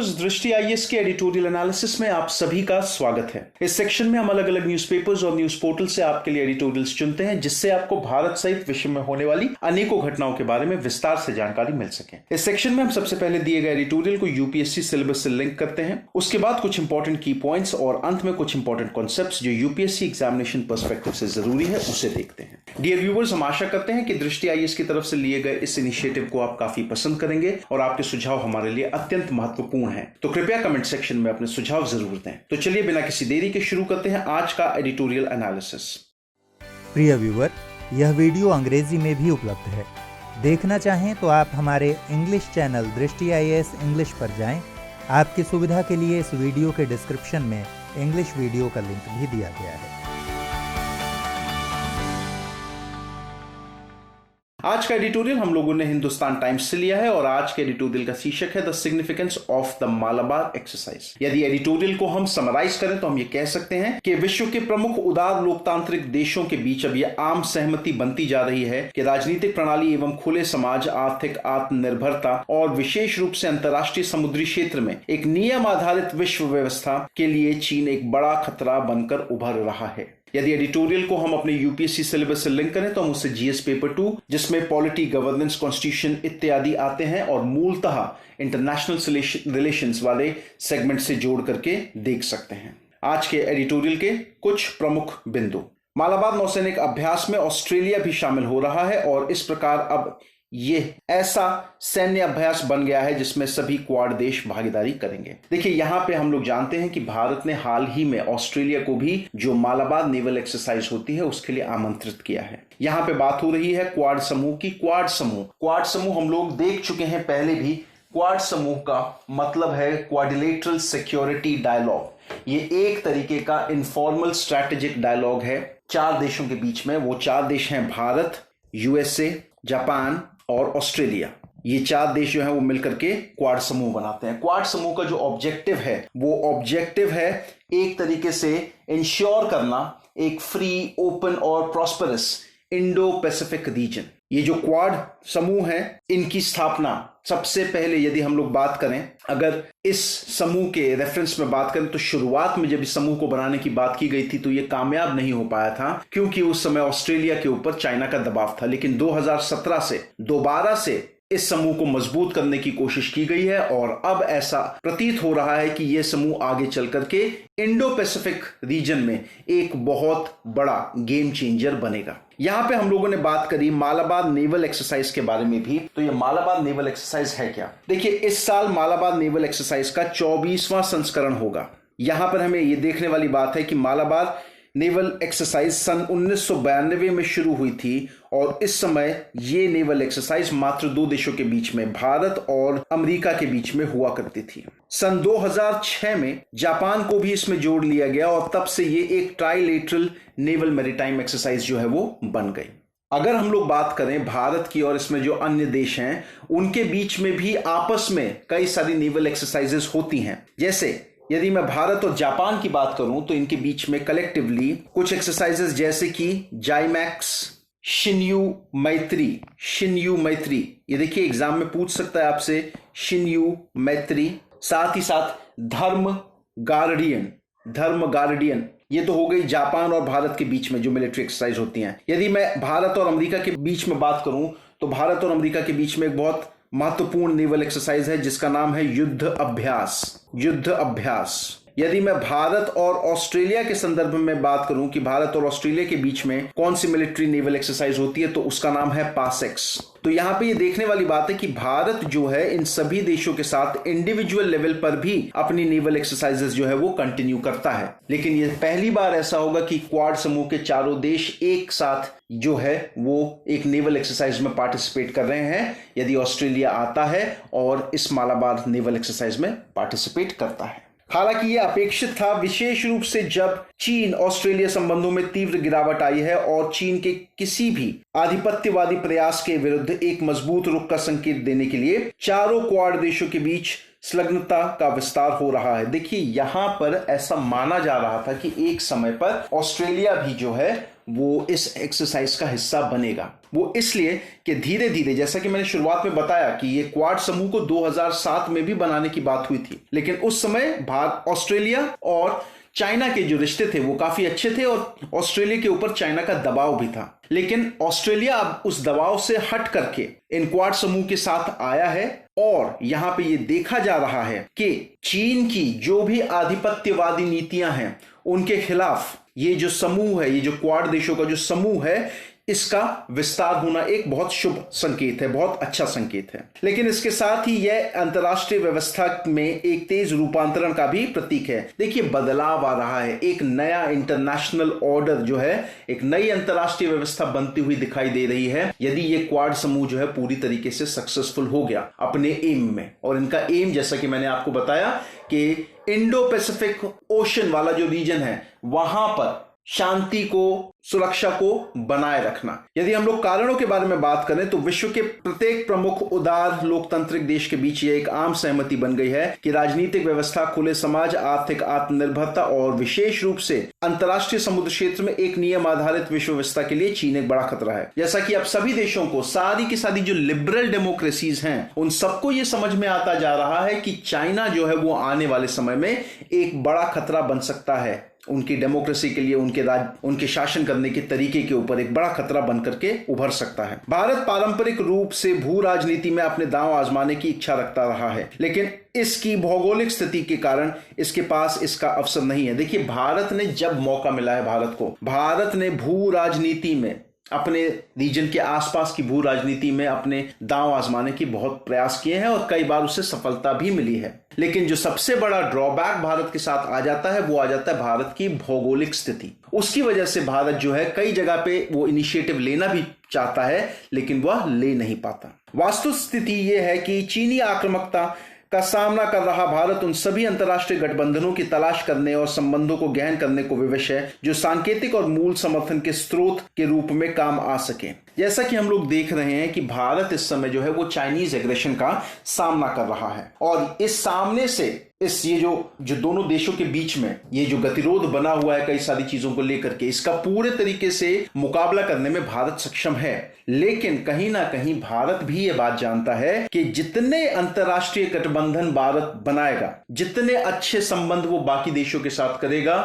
Viewers, दृष्टि IAS के editorial analysis में आप सभी का स्वागत है। इस सेक्शन में हम अलग अलग न्यूज़पेपर्स और न्यूज़ पोर्टल से आपके लिए एडिटोरियल्स चुनते हैं, जिससे आपको भारत सहित विश्व में होने वाली अनेकों घटनाओं के बारे में विस्तार से जानकारी मिल सके। इस सेक्शन में हम सबसे पहले दिए गए एडिटोरियल को यूपीएससी सिलेबस से लिंक करते हैं, उसके बाद कुछ इंपॉर्टेंट की पॉइंट्स और अंत में कुछ इंपॉर्टेंट कॉन्सेप्ट्स जो यूपीएससी एग्जामिनेशन पर्सपेक्टिव से जरूरी है उसे देखते हैं। डियर व्यूअर्स, हम आशा करते हैं कि दृष्टि आईएएस की तरफ से लिए गए इस इनिशिएटिव को आप काफी पसंद करेंगे और आपके सुझाव हमारे लिए अत्यंत महत्वपूर्ण हैं। तो कृपया कमेंट सेक्शन में अपने सुझाव जरूर दें। तो चलिए बिना किसी देरी के शुरू करते हैं आज का एडिटोरियल एनालिसिस। प्रिय व्यूअर, यह वीडियो अंग्रेजी में भी उपलब्ध है। देखना चाहें तो आप हमारे इंग्लिश चैनल दृष्टि आईएएस इंग्लिश पर जाएं। आपकी सुविधा के लिए इस वीडियो के डिस्क्रिप्शन में इंग्लिश वीडियो का लिंक भी दिया गया है। आज का एडिटोरियल हम लोगों ने हिंदुस्तान टाइम्स से लिया है और आज के एडिटोरियल का शीर्षक है the significance of the Malabar exercise. यदि एडिटोरियल को हम समराइज करें तो हम ये कह सकते हैं कि विश्व के प्रमुख उदार लोकतांत्रिक देशों के बीच अब यह आम सहमति बनती जा रही है कि राजनीतिक प्रणाली एवं खुले समाज, आर्थिक आत्मनिर्भरता और विशेष रूप से अंतर्राष्ट्रीय समुद्री क्षेत्र में एक नियम आधारित विश्व व्यवस्था के लिए चीन एक बड़ा खतरा बनकर उभर रहा है। यदि एडिटोरियल को हम अपने यूपीएससी सिलेबस से लिंक करें तो हम उससे जीएस पेपर 2, जिसमें पॉलिटी, गवर्नेंस, कॉन्स्टिट्यूशन इत्यादि आते हैं, और मूलतः इंटरनेशनल रिलेशंस वाले सेगमेंट से जोड़ करके देख सकते हैं। आज के एडिटोरियल के कुछ प्रमुख बिंदु। मालाबार नौसैनिक अभ्यास में ऑस्ट्रेलिया भी शामिल हो रहा है और इस प्रकार अब ये ऐसा सैन्य अभ्यास बन गया है जिसमें सभी क्वाड देश भागीदारी करेंगे। देखिए, यहां पे हम लोग जानते हैं कि भारत ने हाल ही में ऑस्ट्रेलिया को भी जो मालाबार नेवल एक्सरसाइज होती है उसके लिए आमंत्रित किया है। यहां पे बात हो रही है क्वाड समूह की। क्वाड समूह हम लोग देख चुके हैं पहले भी। क्वाड समूह का मतलब है क्वाड्रिलेटरल सिक्योरिटी डायलॉग। ये एक तरीके का इनफॉर्मल स्ट्रैटेजिक डायलॉग है चार देशों के बीच में। वो चार देश हैं भारत, यूएसए, जापान और ऑस्ट्रेलिया। ये चार देश जो हैं वो मिलकर के क्वाड समूह बनाते हैं। क्वाड समूह का जो ऑब्जेक्टिव है वो ऑब्जेक्टिव है एक तरीके से इंश्योर करना एक फ्री, ओपन और प्रॉस्पेरस इंडो पैसिफिक रीजन। ये जो क्वाड समूह है इनकी स्थापना सबसे पहले, यदि हम लोग बात करें, अगर इस समूह के रेफरेंस में बात करें तो शुरुआत में जब इस समूह को बनाने की बात की गई थी तो ये कामयाब नहीं हो पाया था, क्योंकि उस समय ऑस्ट्रेलिया के ऊपर चाइना का दबाव था। लेकिन 2017 से दोबारा से इस समूह को मजबूत करने की कोशिश की गई है और अब ऐसा प्रतीत हो रहा है कि यह समूह आगे चल करके इंडो पैसिफिक रीजन में एक बहुत बड़ा गेम चेंजर बनेगा। यहां पे हम लोगों ने बात करी मालाबार नेवल एक्सरसाइज के बारे में भी। तो ये मालाबार नेवल एक्सरसाइज है क्या? देखिए, इस साल मालाबार नेवल एक्सरसाइज का 24वां संस्करण होगा। यहां पर हमें यह देखने वाली बात है कि मालाबार नेवल एक्सरसाइज सन 1992 में शुरू हुई थी और इस समय ये नेवल एक्सरसाइज मात्र दो देशों के बीच में, भारत और अमेरिका के बीच में हुआ करती थी। सन 2006 में जापान को भी इसमें जोड़ लिया गया और तब से ये एक ट्राइलेटरल नेवल मैरीटाइम एक्सरसाइज जो है वो बन गई। अगर हम लोग बात करें भारत की और इसमें जो अन्य देश हैं उनके बीच में भी आपस में कई सारी नेवल एक्सरसाइजेस होती हैं। जैसे यदि मैं भारत और जापान की बात करूं तो इनके बीच में कलेक्टिवली कुछ एक्सरसाइजेस जैसे कि जाइमैक्स, शिन्यू मैत्री, ये देखिए एग्जाम में पूछ सकता है आपसे, शिन्यू मैत्री। साथ ही साथ धर्म गार्डियन, ये तो हो गई जापान और भारत के बीच में जो मिलिट्री एक्सरसाइज होती हैं। यदि मैं भारत और अमेरिका के बीच में बात करूं तो भारत और अमेरिका के बीच में एक बहुत महत्वपूर्ण नेवल एक्सरसाइज है जिसका नाम है युद्ध अभ्यास। यदि मैं भारत और ऑस्ट्रेलिया के संदर्भ में बात करूं कि भारत और ऑस्ट्रेलिया के बीच में कौन सी मिलिट्री नेवल एक्सरसाइज होती है तो उसका नाम है पासेक्स। तो यहां पे ये देखने वाली बात है कि भारत जो है इन सभी देशों के साथ इंडिविजुअल लेवल पर भी अपनी नेवल एक्सरसाइजेस जो है वो कंटिन्यू करता है। लेकिन ये पहली बार ऐसा होगा कि क्वाड समूह के चारों देश एक साथ जो है वो एक नेवल एक्सरसाइज में पार्टिसिपेट कर रहे हैं, यदि ऑस्ट्रेलिया आता है और इस मालाबार नेवल एक्सरसाइज में पार्टिसिपेट करता है। हालांकि यह अपेक्षित था, विशेष रूप से जब चीन ऑस्ट्रेलिया संबंधों में तीव्र गिरावट आई है और चीन के किसी भी आधिपत्यवादी प्रयास के विरुद्ध एक मजबूत रुख का संकेत देने के लिए चारों क्वाड देशों के बीच संलग्नता का विस्तार हो रहा है। देखिए, यहां पर ऐसा माना जा रहा था कि एक समय पर ऑस्ट्रेलिया भी जो है वो इस एक्सरसाइज का हिस्सा बनेगा। वो इसलिए कि धीरे धीरे, जैसा कि मैंने शुरुआत में बताया कि ये क्वाड समूह को 2007 में भी बनाने की बात हुई थी, लेकिन उस समय भारत, ऑस्ट्रेलिया और चाइना के जो रिश्ते थे वो काफी अच्छे थे और ऑस्ट्रेलिया के ऊपर चाइना का दबाव भी था। लेकिन ऑस्ट्रेलिया अब उस दबाव से हट करके इन क्वाड समूह के साथ आया है और यहां पे ये देखा जा रहा है कि चीन की जो भी आधिपत्यवादी नीतियां हैं उनके खिलाफ ये जो समूह है, ये जो क्वाड देशों का जो समूह है, इसका विस्तार होना एक बहुत शुभ संकेत है, बहुत अच्छा संकेत है। लेकिन इसके साथ ही यह अंतर्राष्ट्रीय व्यवस्था में एक तेज रूपांतरण का भी प्रतीक है। देखिए, बदलाव आ रहा है, एक नया इंटरनेशनल ऑर्डर जो है, एक नई अंतर्राष्ट्रीय व्यवस्था बनती हुई दिखाई दे रही है यदि ये क्वाड समूह जो है पूरी तरीके से सक्सेसफुल हो गया अपने एम में। और इनका एम, जैसा कि मैंने आपको बताया कि इंडो पैसिफिक ओशन वाला जो रीजन है वहां पर शांति को, सुरक्षा को बनाए रखना। यदि हम लोग कारणों के बारे में बात करें तो विश्व के प्रत्येक प्रमुख उदार लोकतांत्रिक देश के बीच यह एक आम सहमति बन गई है कि राजनीतिक व्यवस्था, खुले समाज, आर्थिक आत्मनिर्भरता और विशेष रूप से अंतर्राष्ट्रीय समुद्र क्षेत्र में एक नियम आधारित विश्व व्यवस्था के लिए चीन एक बड़ा खतरा है। जैसा कि अब सभी देशों को, सारी की सारी जो लिबरल डेमोक्रेसीज हैं, उन सबको यह समझ में आता जा रहा है कि चाइना जो है वो आने वाले समय में एक बड़ा खतरा बन सकता है। उनकी डेमोक्रेसी के लिए, उनके शासन करने के तरीके के ऊपर एक बड़ा खतरा बनकर के उभर सकता है। भारत पारंपरिक रूप से भू राजनीति में अपने दांव आजमाने की इच्छा रखता रहा है, लेकिन इसकी भौगोलिक स्थिति के कारण इसके पास इसका अवसर नहीं है। देखिए, भारत ने जब मौका मिला है, भारत ने भू राजनीति में, अपने रीजन के आसपास की भू राजनीति में अपने दांव आजमाने की बहुत प्रयास किए हैं और कई बार उससे सफलता भी मिली है। लेकिन जो सबसे बड़ा ड्रॉबैक भारत के साथ आ जाता है वो आ जाता है भारत की भौगोलिक स्थिति। उसकी वजह से भारत जो है कई जगह पे वो इनिशिएटिव लेना भी चाहता है लेकिन वह ले नहीं पाता। वास्तु स्थिति यह है कि चीनी आक्रामकता का सामना कर रहा भारत उन सभी अंतर्राष्ट्रीय गठबंधनों की तलाश करने और संबंधों को गहन करने को विवश है जो सांकेतिक और मूल समर्थन के स्रोत के रूप में काम आ सके। जैसा कि हम लोग देख रहे हैं कि भारत इस समय जो है वो चाइनीज एग्रेशन का सामना कर रहा है और इस सामने से ये जो दोनों देशों के बीच में ये जो गतिरोध बना हुआ है कई सारी चीजों को लेकर के, इसका पूरे तरीके से मुकाबला करने में भारत सक्षम है। लेकिन कहीं ना कहीं भारत भी ये बात जानता है कि जितने अंतर्राष्ट्रीय गठबंधन भारत बनाएगा, जितने अच्छे संबंध वो बाकी देशों के साथ करेगा,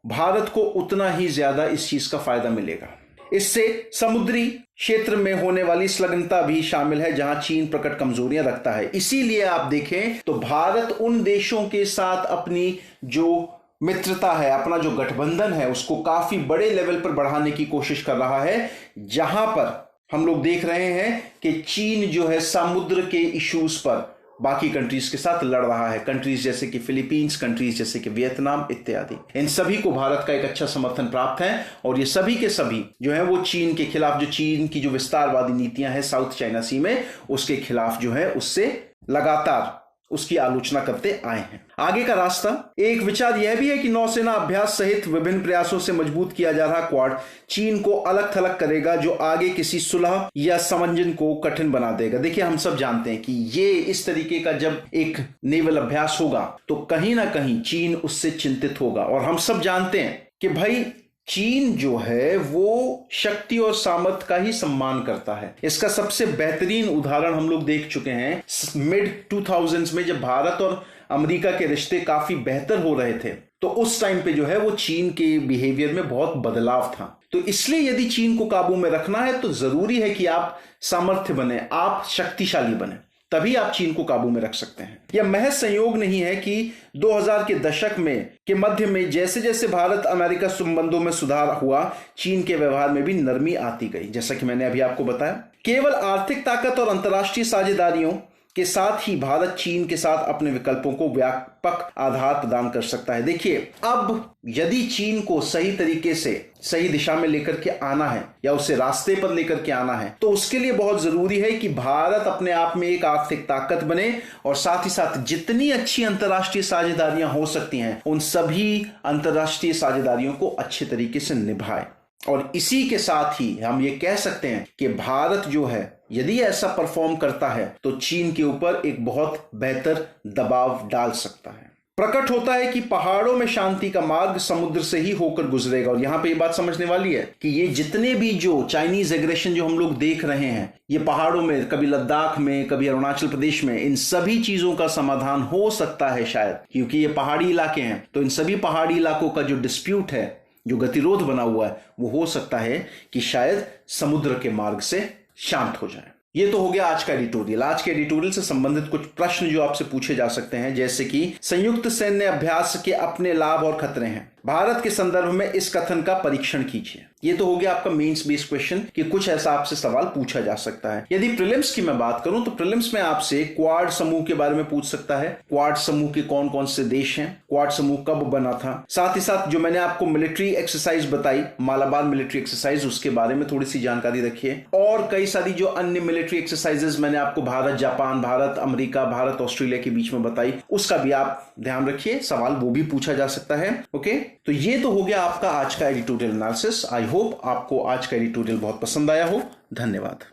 भारत को उतना ही ज्यादा इस चीज का फायदा मिलेगा। इससे समुद्री क्षेत्र में होने वाली संलग्नता भी शामिल है जहां चीन प्रकट कमजोरियां रखता है। इसीलिए आप देखें तो भारत उन देशों के साथ अपनी जो मित्रता है, अपना जो गठबंधन है, उसको काफी बड़े लेवल पर बढ़ाने की कोशिश कर रहा है, जहां पर हम लोग देख रहे हैं कि चीन जो है समुद्र के इश्यूज पर बाकी कंट्रीज के साथ लड़ रहा है। कंट्रीज जैसे कि फिलीपींस, कंट्रीज जैसे कि वियतनाम इत्यादि, इन सभी को भारत का एक अच्छा समर्थन प्राप्त है और ये सभी के सभी जो है वो चीन के खिलाफ, जो चीन की जो विस्तारवादी नीतियां हैं साउथ चाइना सी में, उसके खिलाफ जो है उससे लगातार उसकी आलोचना करते आए हैं। आगे का रास्ता, एक विचार यह भी है कि नौसेना अभ्यास सहित विभिन्न प्रयासों से मजबूत किया जा रहा क्वाड चीन को अलग थलग करेगा जो आगे किसी सुलह या समंजन को कठिन बना देगा। देखिए, हम सब जानते हैं कि ये इस तरीके का जब एक नेवल अभ्यास होगा तो कहीं ना कहीं चीन उससे चिंतित होगा और हम सब जानते हैं कि भाई चीन जो है वो शक्ति और सामर्थ्य का ही सम्मान करता है। इसका सबसे बेहतरीन उदाहरण हम लोग देख चुके हैं मिड 2000s में, जब भारत और अमेरिका के रिश्ते काफी बेहतर हो रहे थे तो उस टाइम पे जो है वो चीन के बिहेवियर में बहुत बदलाव था। तो इसलिए यदि चीन को काबू में रखना है तो जरूरी है कि आप सामर्थ्य बने, आप शक्तिशाली बने, तभी आप चीन को काबू में रख सकते हैं। यह महज संयोग नहीं है कि 2000 के दशक में के मध्य में जैसे जैसे भारत अमेरिका संबंधों में सुधार हुआ, चीन के व्यवहार में भी नरमी आती गई। जैसा कि मैंने अभी आपको बताया, केवल आर्थिक ताकत और अंतर्राष्ट्रीय साझेदारियों के साथ ही भारत चीन के साथ अपने विकल्पों को व्यापक आधार प्रदान कर सकता है। देखिए, अब यदि चीन को सही तरीके से सही दिशा में लेकर के आना है या उसे रास्ते पर लेकर के आना है तो उसके लिए बहुत जरूरी है कि भारत अपने आप में एक आर्थिक ताकत बने और साथ ही साथ जितनी अच्छी अंतर्राष्ट्रीय साझेदारियां हो सकती हैं उन सभी अंतर्राष्ट्रीय साझेदारियों को अच्छे तरीके से निभाए। और इसी के साथ ही हम ये कह सकते हैं कि भारत जो है यदि ऐसा परफॉर्म करता है तो चीन के ऊपर एक बहुत बेहतर दबाव डाल सकता है। प्रकट होता है कि पहाड़ों में शांति का मार्ग समुद्र से ही होकर गुजरेगा। और यहां पे ये बात समझने वाली है कि ये जितने भी जो चाइनीज एग्रेशन जो हम लोग देख रहे हैं, ये पहाड़ों में, कभी लद्दाख में, कभी अरुणाचल प्रदेश में, इन सभी चीजों का समाधान हो सकता है शायद, क्योंकि ये पहाड़ी इलाके हैं। तो इन सभी पहाड़ी इलाकों का जो डिस्प्यूट है, जो गतिरोध बना हुआ है, वो हो सकता है कि शायद समुद्र के मार्ग से शांत हो जाए। ये तो हो गया आज का एडिटोरियल। आज के एडिटोरियल से संबंधित कुछ प्रश्न जो आपसे पूछे जा सकते हैं, जैसे कि संयुक्त सैन्य अभ्यास के अपने लाभ और खतरे हैं, भारत के संदर्भ में इस कथन का परीक्षण कीजिए। ये तो हो गया आपका मेंस बेस्ड क्वेश्चन कि कुछ ऐसा आपसे सवाल पूछा जा सकता है। यदि प्रीलिम्स की मैं बात करूं तो प्रीलिम्स में आपसे क्वाड समूह के बारे में पूछ सकता है। क्वाड समूह के कौन कौन से देश हैं, क्वाड समूह कब बना था, साथ ही साथ जो मैंने आपको मिलिट्री एक्सरसाइज बताई, मालाबार मिलिट्री एक्सरसाइज, उसके बारे में थोड़ी सी जानकारी रखिए। और कई सारी जो अन्य मिलिट्री एक्सरसाइजेस मैंने आपको Bharat Japan, Bharat America, Bharat Australia के बीच में बताई, उसका भी आप ध्यान रखिए, सवाल वो भी पूछा जा सकता है। ओके, तो ये तो हो गया आपका आज का एडिटोरियल एनालिसिस। आई होप आपको आज का एडिटोरियल बहुत पसंद आया हो। धन्यवाद।